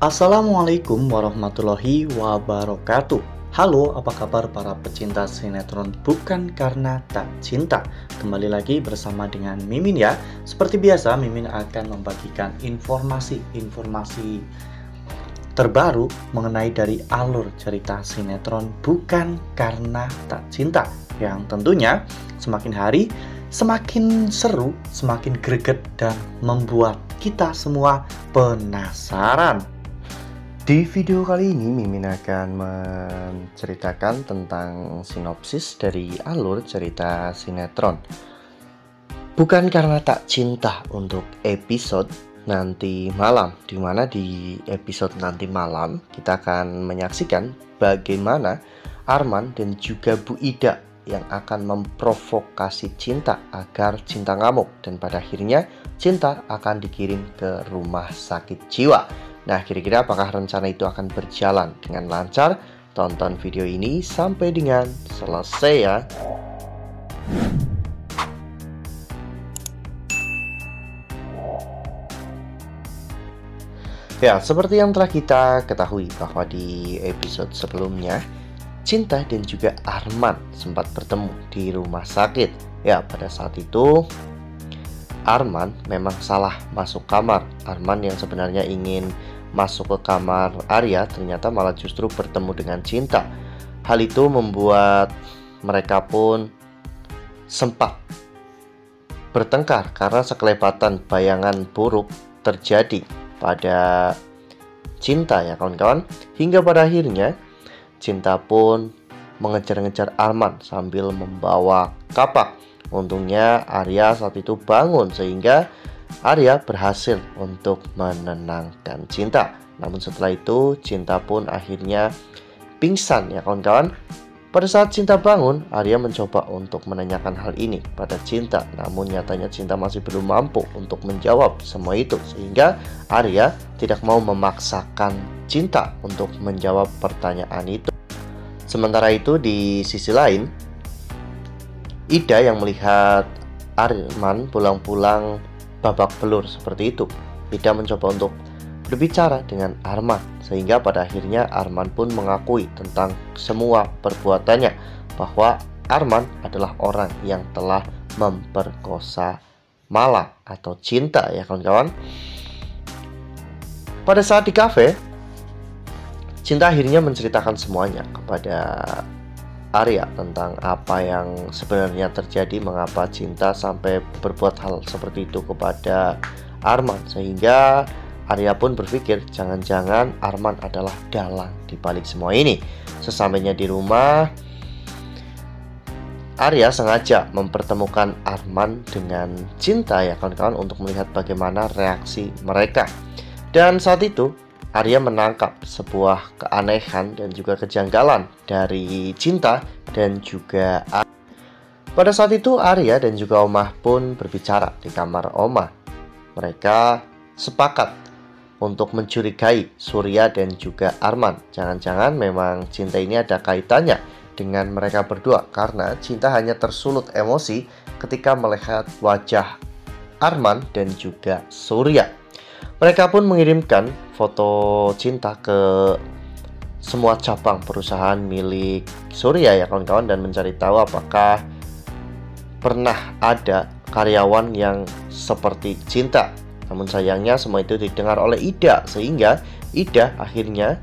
Assalamualaikum warahmatullahi wabarakatuh. Halo, apa kabar para pecinta sinetron Bukan Karena Tak Cinta? Kembali lagi bersama dengan Mimin ya. Seperti biasa, Mimin akan membagikan informasi-informasi terbaru mengenai dari alur cerita sinetron Bukan Karena Tak Cinta, yang tentunya semakin hari semakin seru, semakin greget, dan membuat kita semua penasaran. Di video kali ini Mimin akan menceritakan tentang sinopsis dari alur cerita sinetron Bukan Karena Tak Cinta untuk episode nanti malam, dimana di episode nanti malam kita akan menyaksikan bagaimana Arman dan juga Bu Ida yang akan memprovokasi Cinta agar Cinta ngamuk, dan pada akhirnya Cinta akan dikirim ke rumah sakit jiwa. Nah, kira-kira apakah rencana itu akan berjalan dengan lancar? Tonton video ini sampai dengan selesai ya. Ya, seperti yang telah kita ketahui bahwa di episode sebelumnya Cinta dan juga Arman sempat bertemu di rumah sakit. Ya, pada saat itu Arman memang salah masuk kamar. Arman yang sebenarnya ingin masuk ke kamar Arya ternyata malah justru bertemu dengan Cinta. Hal itu membuat mereka pun sempat bertengkar karena sekelebatan bayangan buruk terjadi pada Cinta ya kawan-kawan. Hingga pada akhirnya Cinta pun mengejar-ngejar Arman sambil membawa kapak. Untungnya Arya saat itu bangun sehingga Arya berhasil untuk menenangkan Cinta. Namun setelah itu Cinta pun akhirnya pingsan ya kawan-kawan. Pada saat Cinta bangun, Arya mencoba untuk menanyakan hal ini pada Cinta. Namun nyatanya Cinta masih belum mampu untuk menjawab semua itu, sehingga Arya tidak mau memaksakan Cinta untuk menjawab pertanyaan itu. Sementara itu di sisi lain, Ida yang melihat Arman pulang-pulang babak belur seperti itu, Ida mencoba untuk berbicara dengan Arman, sehingga pada akhirnya Arman pun mengakui tentang semua perbuatannya, bahwa Arman adalah orang yang telah memperkosa Mala atau Cinta ya kawan-kawan. Pada saat di kafe, Cinta akhirnya menceritakan semuanya kepada Arya tentang apa yang sebenarnya terjadi, mengapa Cinta sampai berbuat hal seperti itu kepada Arman, sehingga Arya pun berpikir jangan-jangan Arman adalah dalang di balik semua ini. Sesampainya di rumah, Arya sengaja mempertemukan Arman dengan Cinta ya kawan-kawan untuk melihat bagaimana reaksi mereka. Dan saat itu Arya menangkap sebuah keanehan dan juga kejanggalan dari Cinta dan juga Arya. Pada saat itu Arya dan juga Omah pun berbicara di kamar Omah. Mereka sepakat untuk mencurigai Surya dan juga Arman. Jangan-jangan memang Cinta ini ada kaitannya dengan mereka berdua, karena Cinta hanya tersulut emosi ketika melihat wajah Arman dan juga Surya. Mereka pun mengirimkan foto Cinta ke semua cabang perusahaan milik Surya ya kawan-kawan, dan mencari tahu apakah pernah ada karyawan yang seperti Cinta. Namun sayangnya semua itu didengar oleh Ida, sehingga Ida akhirnya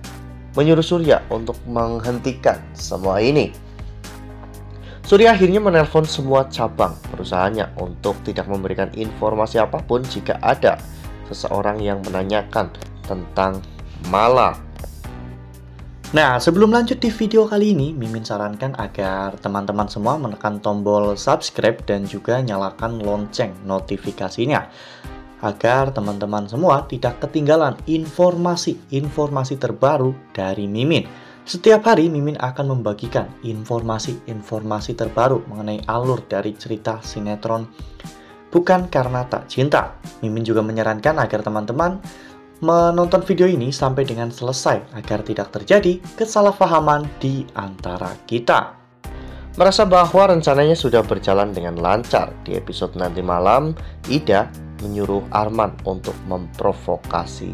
menyuruh Surya untuk menghentikan semua ini. Surya akhirnya menelpon semua cabang perusahaannya untuk tidak memberikan informasi apapun jika ada seseorang yang menanyakan tentang Mala. Nah, sebelum lanjut di video kali ini, Mimin sarankan agar teman-teman semua menekan tombol subscribe dan juga nyalakan lonceng notifikasinya, agar teman-teman semua tidak ketinggalan informasi terbaru dari Mimin. Setiap hari Mimin akan membagikan informasi terbaru mengenai alur dari cerita sinetron Bukan Karena Tak Cinta. Mimin juga menyarankan agar teman-teman menonton video ini sampai dengan selesai agar tidak terjadi kesalahpahaman di antara kita. Merasa bahwa rencananya sudah berjalan dengan lancar, di episode nanti malam Ida menyuruh Arman untuk memprovokasi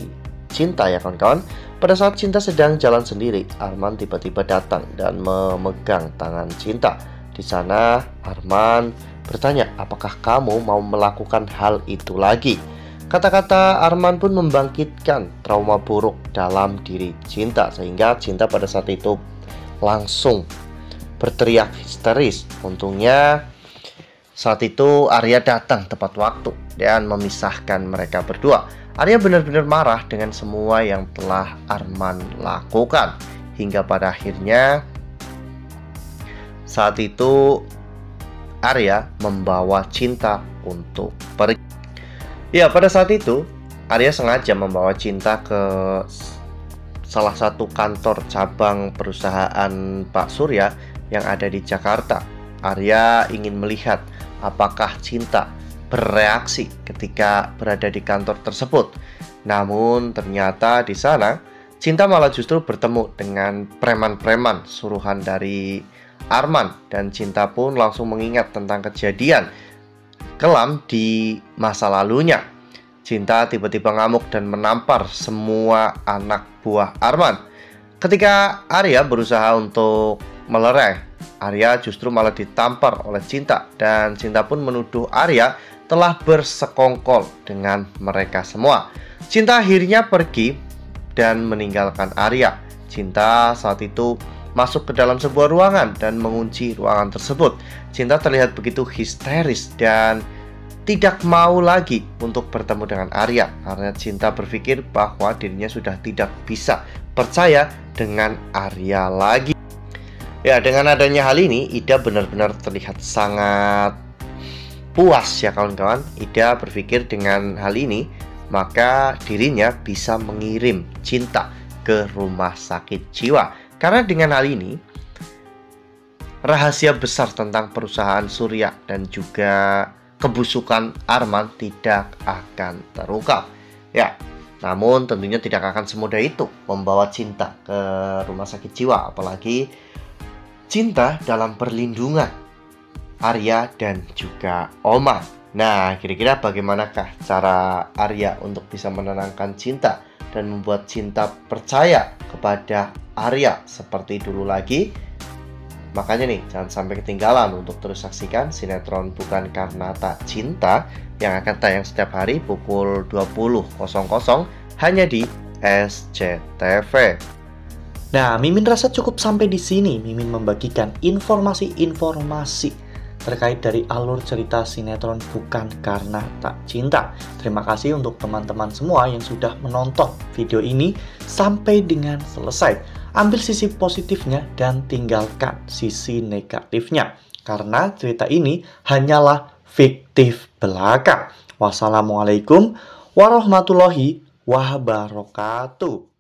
Cinta ya kawan-kawan. Pada saat Cinta sedang jalan sendiri, Arman tiba-tiba datang dan memegang tangan Cinta. Di sana Arman bertanya, apakah kamu mau melakukan hal itu lagi? Kata-kata Arman pun membangkitkan trauma buruk dalam diri Cinta, sehingga Cinta pada saat itu langsung berteriak histeris. Untungnya saat itu Arya datang tepat waktu dan memisahkan mereka berdua. Arya benar-benar marah dengan semua yang telah Arman lakukan, hingga pada akhirnya saat itu Arya membawa Cinta untuk pergi. Ya, pada saat itu Arya sengaja membawa Cinta ke salah satu kantor cabang perusahaan Pak Surya yang ada di Jakarta. Arya ingin melihat apakah Cinta bereaksi ketika berada di kantor tersebut. Namun ternyata di sana Cinta malah justru bertemu dengan preman-preman suruhan dari Arman, dan Cinta pun langsung mengingat tentang kejadian kelam di masa lalunya. Cinta tiba-tiba ngamuk dan menampar semua anak buah Arman. Ketika Arya berusaha untuk melerai, Arya justru malah ditampar oleh Cinta, dan Cinta pun menuduh Arya telah bersekongkol dengan mereka semua. Cinta akhirnya pergi dan meninggalkan Arya. Cinta saat itu masuk ke dalam sebuah ruangan dan mengunci ruangan tersebut. Cinta terlihat begitu histeris dan tidak mau lagi untuk bertemu dengan Arya, karena Cinta berpikir bahwa dirinya sudah tidak bisa percaya dengan Arya lagi. Ya, dengan adanya hal ini, Ida benar-benar terlihat sangat puas ya kawan-kawan. Ida berpikir dengan hal ini, maka dirinya bisa mengirim Cinta ke rumah sakit jiwa. Karena dengan hal ini, rahasia besar tentang perusahaan Surya dan juga kebusukan Arman tidak akan terungkap. Ya, namun tentunya tidak akan semudah itu membawa Cinta ke rumah sakit jiwa, apalagi Cinta dalam perlindungan Arya dan juga Oma. Nah, kira-kira bagaimanakah cara Arya untuk bisa menenangkan Cinta dan membuat Cinta percaya kepada Arya seperti dulu lagi? Makanya nih, jangan sampai ketinggalan untuk terus saksikan sinetron Bukan Karena Tak Cinta yang akan tayang setiap hari pukul 20.00 hanya di SCTV. Nah, Mimin rasa cukup sampai di sini. Mimin membagikan informasi-informasi terkait dari alur cerita sinetron Bukan Karena Tak Cinta. Terima kasih untuk teman-teman semua yang sudah menonton video ini sampai dengan selesai. Ambil sisi positifnya dan tinggalkan sisi negatifnya, karena cerita ini hanyalah fiktif belaka. Wassalamualaikum warahmatullahi wabarakatuh.